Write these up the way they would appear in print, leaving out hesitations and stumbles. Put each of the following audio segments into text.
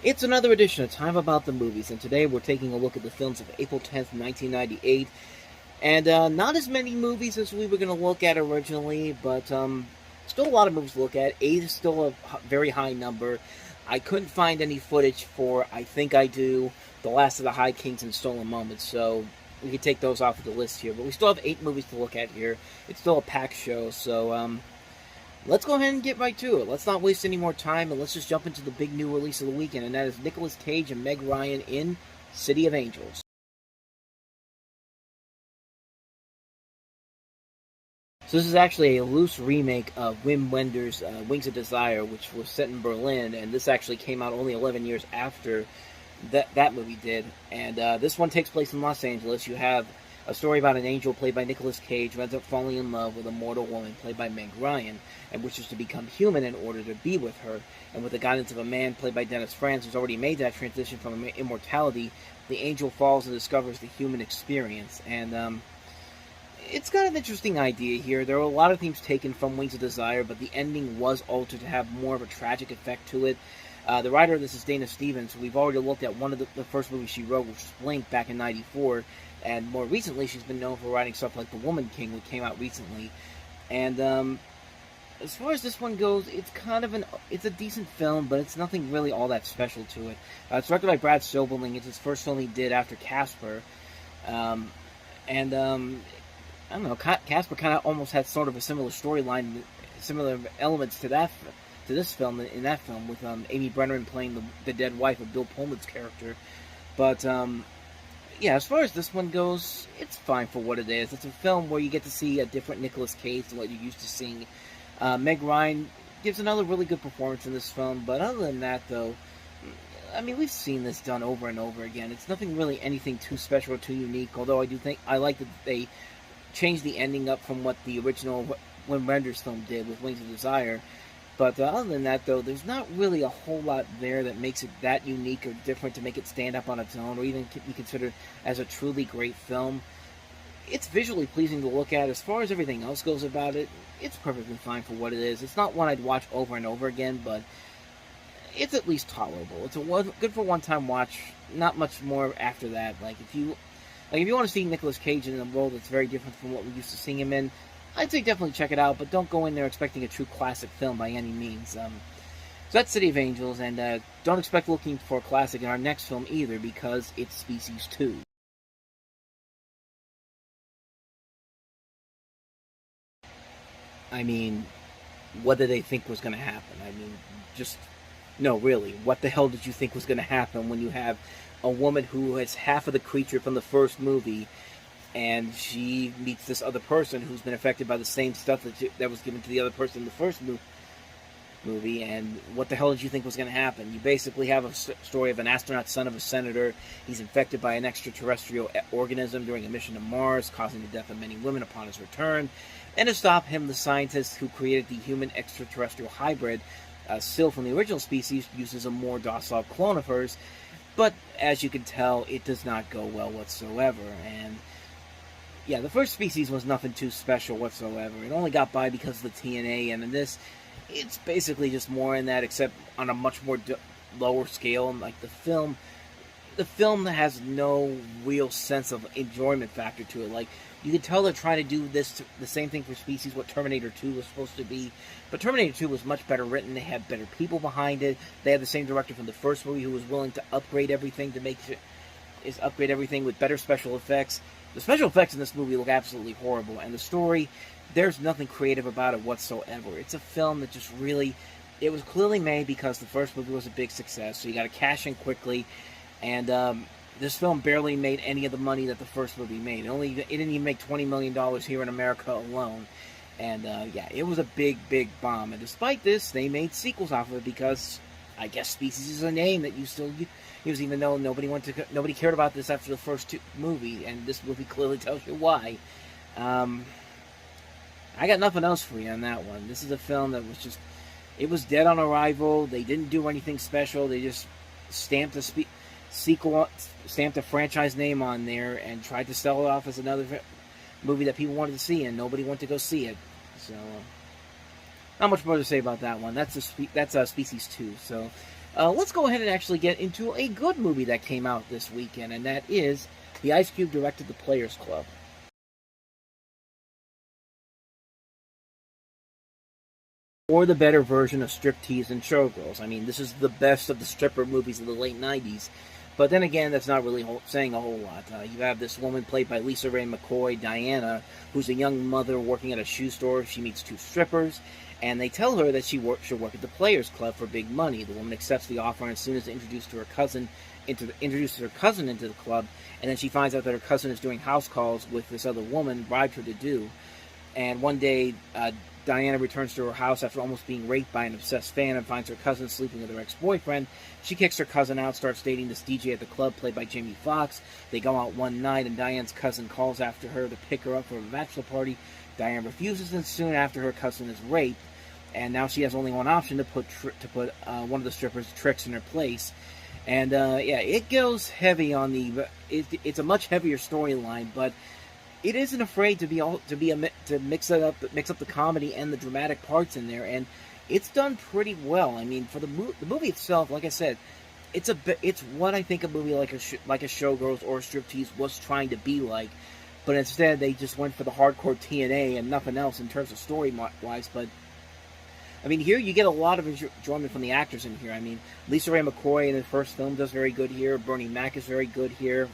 It's another edition of Time About the Movies, and today we're taking a look at the films of April 10th, 1998. And not as many movies as we were going to look at originally, but still a lot of movies to look at. 8 is still a very high number. I couldn't find any footage for I Think I Do, The Last of the High Kings, and Stolen Moments, so we could take those off of the list here. But we still have 8 movies to look at here. It's still a packed show, so let's go ahead and get right to it. Let's not waste any more time, and let's just jump into the big new release of the weekend, and that is Nicolas Cage and Meg Ryan in City of Angels. So this is actually a loose remake of Wim Wenders' Wings of Desire, which was set in Berlin, and this actually came out only 11 years after that movie did. And this one takes place in Los Angeles. You have a story about an angel played by Nicolas Cage who ends up falling in love with a mortal woman played by Meg Ryan and wishes to become human in order to be with her. And with the guidance of a man played by Dennis Franz, who's already made that transition from immortality, the angel falls and discovers the human experience. And it's got an interesting idea here. There are a lot of themes taken from Wings of Desire, but the ending was altered to have more of a tragic effect to it. The writer of this is Dana Stevens. We've already looked at one of the first movies she wrote, which was Blink, back in '94, and more recently she's been known for writing stuff like The Woman King, which came out recently. And as far as this one goes, it's kind of it's a decent film, but it's nothing really all that special to it. It's directed by Brad Soberling. It's his first film he did after Casper. I don't know, Casper kind of almost had sort of a similar storyline, similar elements to this film, in that film, with Amy Brenneman playing the dead wife of Bill Pullman's character. But yeah, as far as this one goes, it's fine for what it is. It's a film where you get to see a different Nicolas Cage than what you're used to seeing. Meg Ryan gives another really good performance in this film, but other than that, though, I mean, we've seen this done over and over again. It's nothing really anything too special or too unique, although I like that they changed the ending up from what the original Wim Wenders film did with Wings of Desire. But other than that, though, there's not really a whole lot there that makes it that unique or different to make it stand up on its own or even be considered as a truly great film. It's visually pleasing to look at. As far as everything else goes about it, it's perfectly fine for what it is. It's not one I'd watch over and over again, but it's at least tolerable. It's a good for one-time watch. Not much more after that. If you want to see Nicolas Cage in a role that's very different from what we used to see him in, I'd say definitely check it out, but don't go in there expecting a true classic film by any means. So that's City of Angels, and don't expect looking for a classic in our next film either, because it's Species 2. I mean, what did they think was going to happen? I mean, no, really, what the hell did you think was going to happen when you have a woman who has half of the creature from the first movie, and she meets this other person who's been affected by the same stuff that was given to the other person in the first movie, and what the hell did you think was going to happen? You basically have a story of an astronaut son of a senator. He's infected by an extraterrestrial organism during a mission to Mars, causing the death of many women upon his return. And to stop him, the scientist who created the human extraterrestrial hybrid, still from the original species, uses a more docile clone of hers. But as you can tell, it does not go well whatsoever. And yeah, the first Species was nothing too special whatsoever. It only got by because of the TNA, and in this, it's basically just more in that, except on a much more lower scale. And like the film has no real sense of enjoyment factor to it. Like, you can tell they're trying to do the same thing for Species, what Terminator 2 was supposed to be. But Terminator 2 was much better written. They had better people behind it. They had the same director from the first movie who was willing to upgrade everything with better special effects. The special effects in this movie look absolutely horrible, and the story, there's nothing creative about it whatsoever. It's a film that just really, it was clearly made because the first movie was a big success, so you got to cash in quickly, and this film barely made any of the money that the first movie made. It didn't even make $20 million here in America alone, and yeah, it was a big, big bomb. And despite this, they made sequels off of it because I guess Species is a name that you still use, even though nobody cared about this after the first movie, and this movie clearly tells you why. I got nothing else for you on that one. This is a film that it was dead on arrival. They didn't do anything special. They just stamped a franchise name on there and tried to sell it off as another movie that people wanted to see, and nobody went to go see it. So, not much more to say about that one. That's Species 2. So, let's go ahead and actually get into a good movie that came out this weekend, and that is the Ice Cube directed The Players Club. Or the better version of striptease and showgirls. I mean, this is the best of the stripper movies of the late 90s. But then again, that's not really saying a whole lot. You have this woman played by Lisa Ray McCoy, Diana, who's a young mother working at a shoe store. She meets two strippers, and they tell her that she should work at the Players Club for big money. The woman accepts the offer, and as soon as introduced her cousin into the club, and then she finds out that her cousin is doing house calls with this other woman, bribed her to do. And one day, Diana returns to her house after almost being raped by an obsessed fan and finds her cousin sleeping with her ex-boyfriend. She kicks her cousin out, starts dating this DJ at the club played by Jamie Foxx. They go out one night, and Diane's cousin calls after her to pick her up for a bachelor party. Diane refuses, and soon after, her cousin is raped. And now she has only one option, to put one of the strippers, Trix, in her place. And yeah, it goes heavy on the. It's a much heavier storyline, but it isn't afraid to mix up the comedy and the dramatic parts in there, and it's done pretty well. I mean, for the movie itself, like I said, it's what I think a movie like a Showgirls or a Striptease was trying to be like, but instead they just went for the hardcore TNA and nothing else in terms of story wise. But I mean, here you get a lot of enjoyment from the actors in here. I mean, Lisa Ray McCoy in the first film does very good here. Bernie Mac is very good here.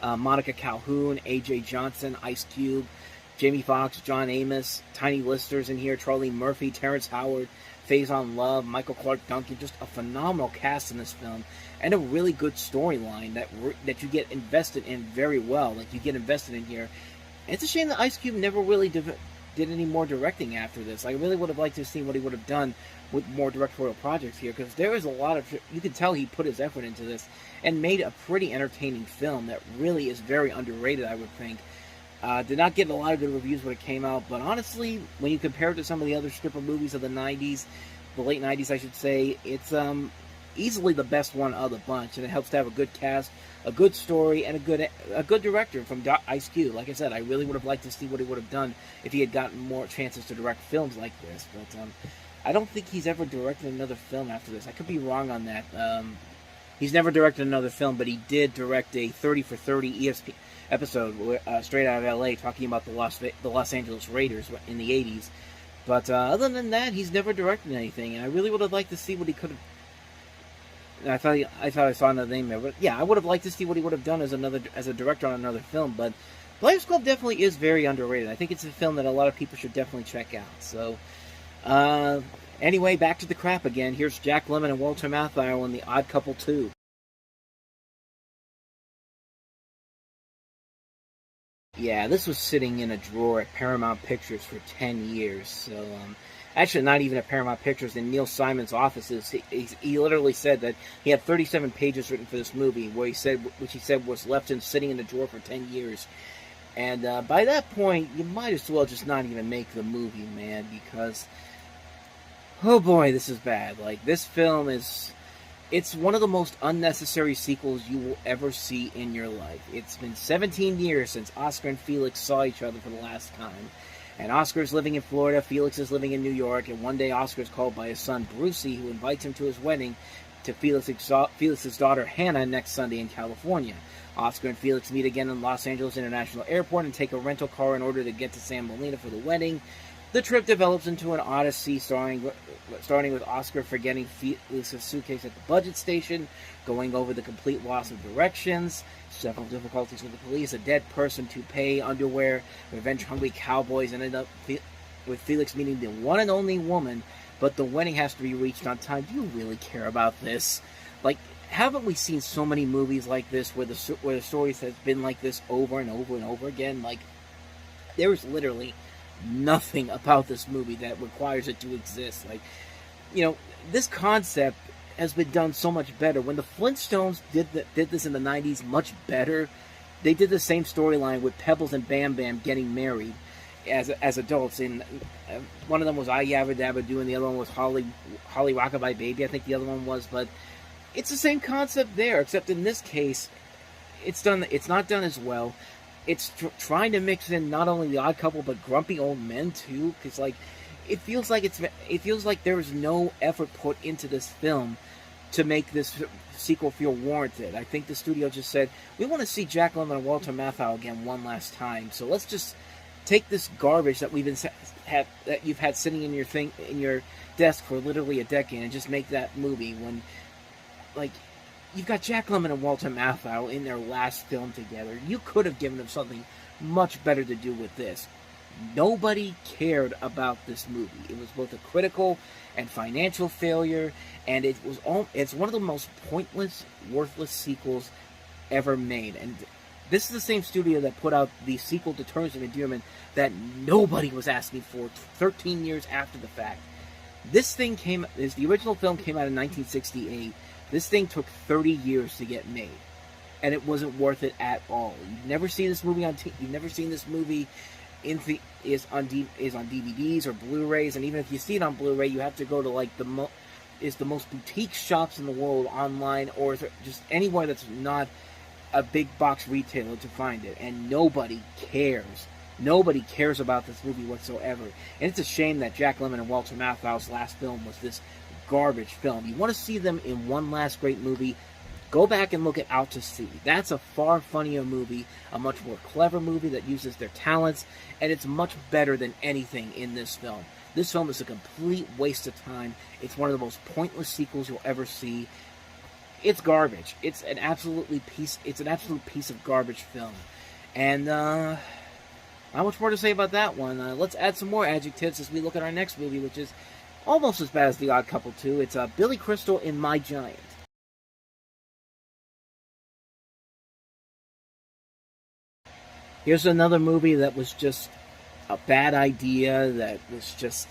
Monica Calhoun, A.J. Johnson, Ice Cube, Jamie Foxx, John Amos, Tiny Lister's in here, Charlie Murphy, Terrence Howard, Faison Love, Michael Clark Duncan. Just a phenomenal cast in this film, and a really good storyline that you get invested in very well. Like, you get invested in here. And it's a shame that Ice Cube never really did any more directing after this. I really would have liked to see what he would have done with more directorial projects here, because there is a lot of, you can tell he put his effort into this and made a pretty entertaining film that really is very underrated, I would think. Did not get a lot of good reviews when it came out, but honestly, when you compare it to some of the other stripper movies of the 90s, the late 90s I should say, it's easily the best one of the bunch, and it helps to have a good cast, a good story, and a good director from Ice Cube. Like I said, I really would have liked to see what he would have done if he had gotten more chances to direct films like this, but I don't think he's ever directed another film after this. I could be wrong on that. He's never directed another film, but he did direct a 30 for 30 ESPN episode straight out of L.A. talking about the Los Angeles Raiders in the 80s. But other than that, he's never directed anything, and I really would have liked to see what he could have. I thought I saw another name there, but yeah, I would have liked to see what he would have done as a director on another film. But Players Club definitely is very underrated. I think it's a film that a lot of people should definitely check out. So, anyway, back to the crap again. Here's Jack Lemmon and Walter Matthau in The Odd Couple 2. Yeah, this was sitting in a drawer at Paramount Pictures for 10 years. So, actually, not even at Paramount Pictures, in Neil Simon's offices. He literally said that he had 37 pages written for this movie, which he said was left sitting in the drawer for 10 years. And by that point, you might as well just not even make the movie, man, because, oh boy, this is bad. Like, this film it's one of the most unnecessary sequels you will ever see in your life. It's been 17 years since Oscar and Felix saw each other for the last time. And Oscar's living in Florida, Felix is living in New York, and one day Oscar's called by his son, Brucey, who invites him to his wedding to Felix's daughter, Hannah, next Sunday in California. Oscar and Felix meet again in Los Angeles International Airport and take a rental car in order to get to San Molino for the wedding. The trip develops into an odyssey, starting with Oscar forgetting Felix's suitcase at the budget station, going over the complete loss of directions, several difficulties with the police, a dead person, toupee, underwear, revenge-hungry cowboys, and ended up with Felix meeting the one and only woman, but the wedding has to be reached on time. Do you really care about this? Like, haven't we seen so many movies like this where the stories have been like this over and over and over again? Like, there's literally nothing about this movie that requires it to exist. Like, you know, this concept has been done so much better. When the Flintstones did this in the 90s much better, they did the same storyline with Pebbles and Bam Bam getting married as adults. And one of them was I Yabba Dabba Doo, and the other one was Holly Rockabye Baby, I think the other one was. But it's the same concept there, except in this case, it's not done as well. It's trying to mix in not only The Odd Couple, but grumpy old men, too. Because, like, it feels like there was no effort put into this film to make this sequel feel warranted. I think the studio just said, we want to see Jack Lemmon and Walter Matthau again one last time, so let's just take this garbage that that you've had sitting in your desk for literally a decade and just make that movie. When, like, you've got Jack Lemmon and Walter Matthau in their last film together. You could have given them something much better to do with this. Nobody cared about this movie. It was both a critical and financial failure, and it's one of the most pointless, worthless sequels ever made. And this is the same studio that put out the sequel to Terms of Endearment that nobody was asking for 13 years after the fact. The original film came out in 1968. This thing took 30 years to get made, and it wasn't worth it at all. You've never seen this movie you've never seen this movie is on DVDs or Blu-rays, and even if you see it on Blu-ray, you have to go to like the most boutique shops in the world online, or just anywhere that's not a big box retailer to find it. And nobody cares. Nobody cares about this movie whatsoever. And it's a shame that Jack Lemmon and Walter Matthau's last film was this garbage film. You want to see them in one last great movie, go back and look at Out to Sea. That's a far funnier movie, a much more clever movie that uses their talents, and it's much better than anything in this film. This film is a complete waste of time. It's one of the most pointless sequels you'll ever see. It's garbage. It's an absolute piece of garbage film. And not much more to say about that one. Let's add some more adjectives as we look at our next movie, which is almost as bad as The Odd Couple 2. It's Billy Crystal in My Giant. Here's another movie that was just a bad idea. That was just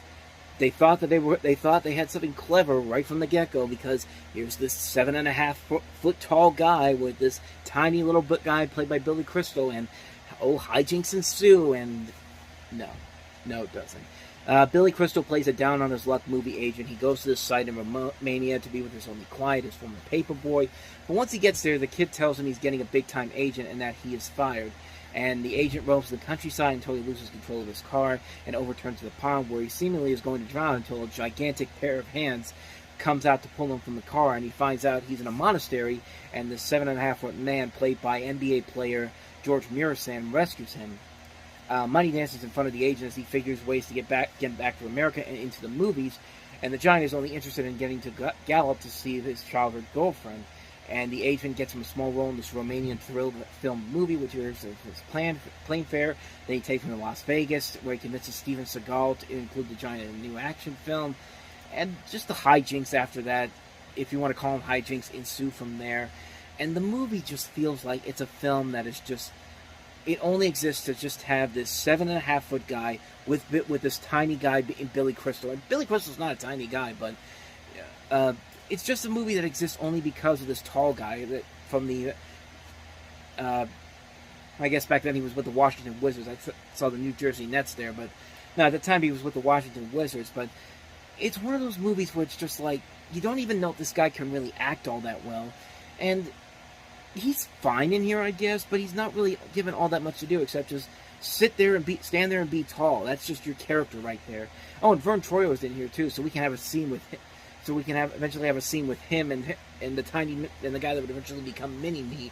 they thought they had something clever right from the get-go, because here's this 7.5 foot tall guy with this tiny little guy played by Billy Crystal, and hijinks ensue. And no, it doesn't. Billy Crystal plays a down-on-his-luck movie agent. He goes to this site in Romania to be with his only client, his former paperboy. But once he gets there, the kid tells him he's getting a big-time agent and that he is fired. And the agent roams the countryside until he loses control of his car and overturns the pond, where he seemingly is going to drown until a gigantic pair of hands comes out to pull him from the car. And he finds out he's in a monastery, and this 7.5-foot man, played by NBA player George Murasan, rescues him. Money dances in front of the agent as he figures ways to get back to America and into the movies, and the giant is only interested in getting to Gallup to see his childhood girlfriend. And the agent gets him a small role in this Romanian thrill film movie, which is his plane fare. Then he takes him to Las Vegas, where he convinces Steven Seagal to include the giant in a new action film. And just the hijinks after that, if you want to call them hijinks, ensue from there. And the movie just feels like it's a film that is just... It only exists to just have this 7.5-foot guy with this tiny guy in Billy Crystal. And Billy Crystal's not a tiny guy, but... it's just a movie that exists only because of this tall guy that from the... I guess back then he was with the Washington Wizards. I saw the New Jersey Nets there, but... No, at the time he was with the Washington Wizards, but... It's one of those movies where it's just like... You don't even know if this guy can really act all that well. And... He's fine in here, I guess, but he's not really given all that much to do except just stand there and be tall. That's just your character right there. Oh, and Vern Troyer is in here too, so we can have a scene with him. So we can eventually have a scene with him and the guy that would eventually become Mini-Me.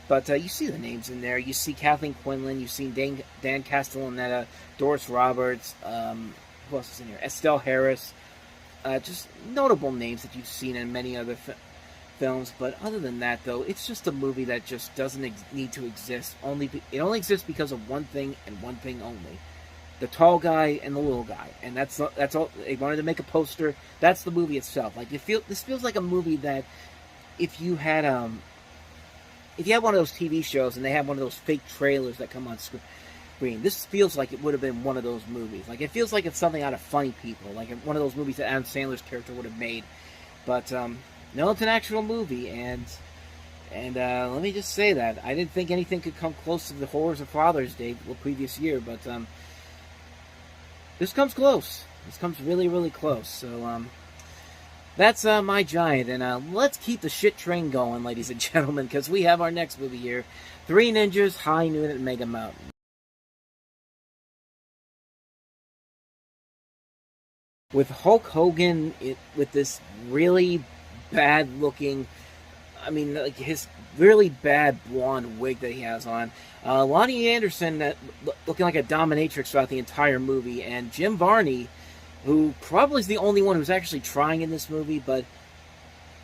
But you see the names in there. You see Kathleen Quinlan. You see Dan Castellaneta, Doris Roberts. Who else is in here? Estelle Harris. Just notable names that you've seen in many other films. But other than that, though, it's just a movie that just doesn't need to exist. It only exists because of one thing and one thing only. The tall guy and the little guy, and that's all. They wanted to make a poster. That's the movie itself. Like this feels like a movie that if you had one of those TV shows and they had one of those fake trailers that come on screen, this feels like it would have been one of those movies. Like it feels like it's something out of Funny People, like one of those movies that Adam Sandler's character would have made. But no, it's an actual movie, and let me just say that I didn't think anything could come close to the horrors of Father's Day the previous year, but this comes close. This comes really, really close. So, that's My Giant. And let's keep the shit train going, ladies and gentlemen, because we have our next movie here. Three Ninjas, High Noon at Mega Mountain. with Hulk Hogan with this really bad looking, I mean, like his really bad blonde wig that he has on. Lonnie Anderson looking like a dominatrix throughout the entire movie, and Jim Varney, who probably is the only one who's actually trying in this movie, but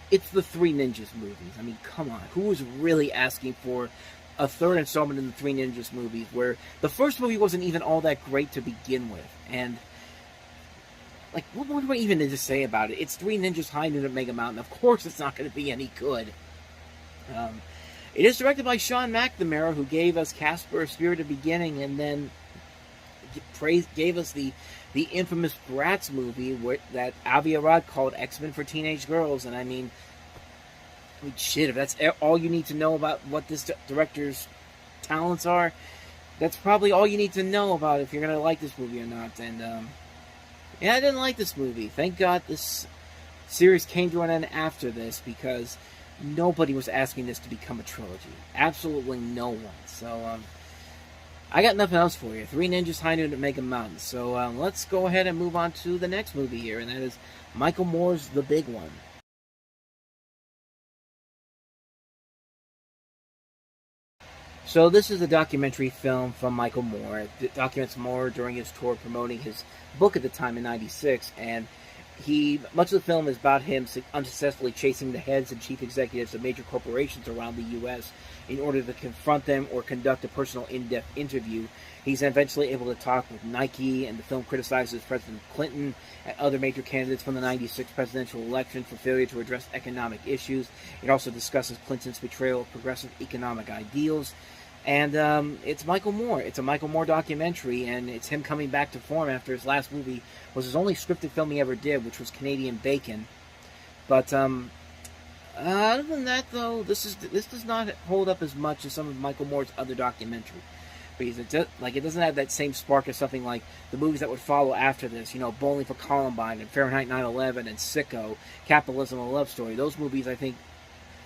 it's the Three Ninjas movies. I mean, come on. Who was really asking for a third installment in the Three Ninjas movies, where the first movie wasn't even all that great to begin with? And, like, what do I even need to say about it? It's Three Ninjas High Noon at Mega Mountain. Of course it's not going to be any good. It is directed by Sean McNamara, who gave us Casper, A Spirited Beginning, and then gave us the infamous Bratz movie that Avi Arad called X-Men for Teenage Girls. And I mean, shit, if that's all you need to know about what this director's talents are, that's probably all you need to know about if you're going to like this movie or not. And, yeah, I didn't like this movie. Thank God this series came to an end after this, because nobody was asking this to become a trilogy. Absolutely no one. So, I got nothing else for you. Three Ninjas High Noon at Mega Mountain. So, let's go ahead and move on to the next movie here, and that is Michael Moore's The Big One. So this is a documentary film from Michael Moore. It documents Moore during his tour promoting his book at the time in '96, and much of the film is about him unsuccessfully chasing the heads and chief executives of major corporations around the U.S. in order to confront them or conduct a personal in-depth interview. He's eventually able to talk with Nike, and the film criticizes President Clinton and other major candidates from the '96 presidential election for failure to address economic issues. It also discusses Clinton's betrayal of progressive economic ideals. And it's Michael Moore. It's a Michael Moore documentary, and it's him coming back to form after his last movie was his only scripted film he ever did, which was Canadian Bacon. But other than that, though, this does not hold up as much as some of Michael Moore's other documentaries. Because it doesn't have that same spark as something like the movies that would follow after this. You know, Bowling for Columbine and Fahrenheit 9/11 and Sicko, Capitalism: A Love Story. Those movies, I think,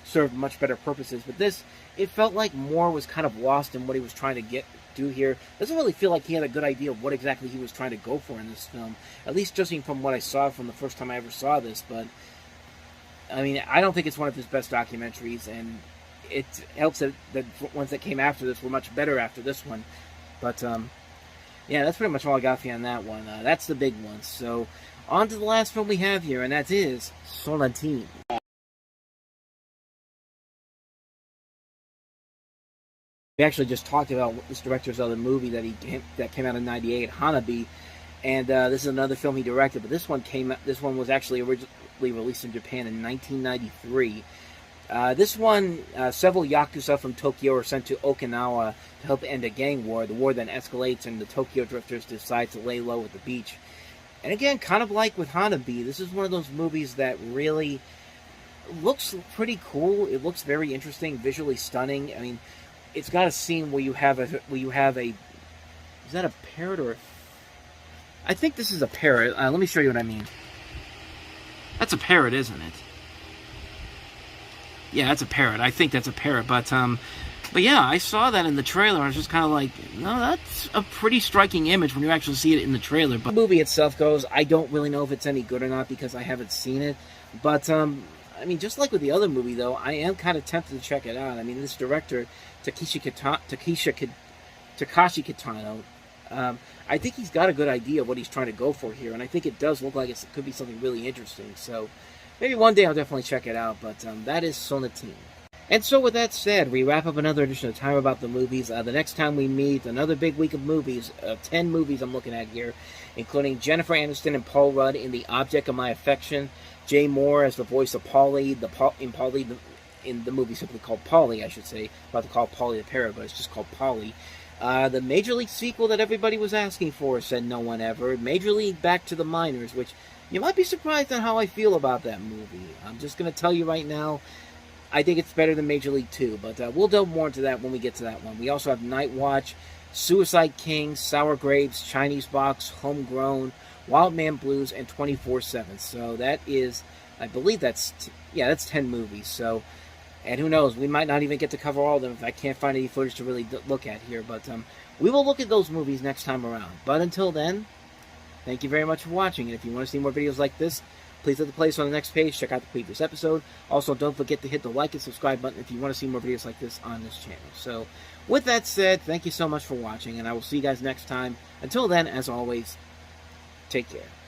served much better purposes. But this, it felt like Moore was kind of lost in what he was trying to do here. Doesn't really feel like he had a good idea of what exactly he was trying to go for in this film, at least judging from what I saw from the first time I ever saw this. But I mean, I don't think it's one of his best documentaries, and it helps that the ones that came after this were much better after this one. But yeah, that's pretty much all I got for you on that one. That's the big one. So on to the last film we have here, and that is Sonatine. We actually just talked about this director's other movie that came out in '98, Hanabi, and this is another film he directed. But this one was actually originally released in Japan in 1993. This one, several yakuza from Tokyo are sent to Okinawa to help end a gang war. The war then escalates, and the Tokyo drifters decide to lay low at the beach. And again, kind of like with Hanabi, this is one of those movies that really looks pretty cool. It looks very interesting, visually stunning. I mean, it's got a scene where you have a is that a parrot or I think this is a parrot. Let me show you what I mean. That's a parrot, isn't it? Yeah, that's a parrot. I think that's a parrot. But yeah, I saw that in the trailer. I was just kind of like, no, that's a pretty striking image when you actually see it in the trailer. But the movie itself goes, I don't really know if it's any good or not because I haven't seen it. But I mean, just like with the other movie, though, I am kind of tempted to check it out. I mean, this director, Takashi Kitano, I think he's got a good idea of what he's trying to go for here, and I think it does look like it could be something really interesting. So maybe one day I'll definitely check it out, but that is Sonatine. And so with that said, we wrap up another edition of Time About the Movies. The next time we meet, another big week of movies, 10 movies I'm looking at here, including Jennifer Aniston and Paul Rudd in The Object of My Affection, Jay Moore as the voice of Polly, in the movie simply called Polly, I should say. I'm about to call Polly the parrot, but it's just called Polly. The Major League sequel that everybody was asking for, said no one ever. Major League Back to the Minors, which you might be surprised on how I feel about that movie. I'm just going to tell you right now, I think it's better than Major League 2, but we'll delve more into that when we get to that one. We also have Night Watch, Suicide King, Sour Grapes, Chinese Box, Homegrown, Wild Man Blues, and 24/7. So that is, I believe that's 10 movies. So, and who knows, we might not even get to cover all of them if I can't find any footage to really look at here. But we will look at those movies next time around. But until then, Thank you very much for watching, and if you want to see more videos like this, please hit the playlist on the next page. Check out the previous episode. Also, don't forget to hit the like and subscribe button if you want to see more videos like this on this channel. So, with that said, thank you so much for watching, and I will see you guys next time. Until then, as always, take care.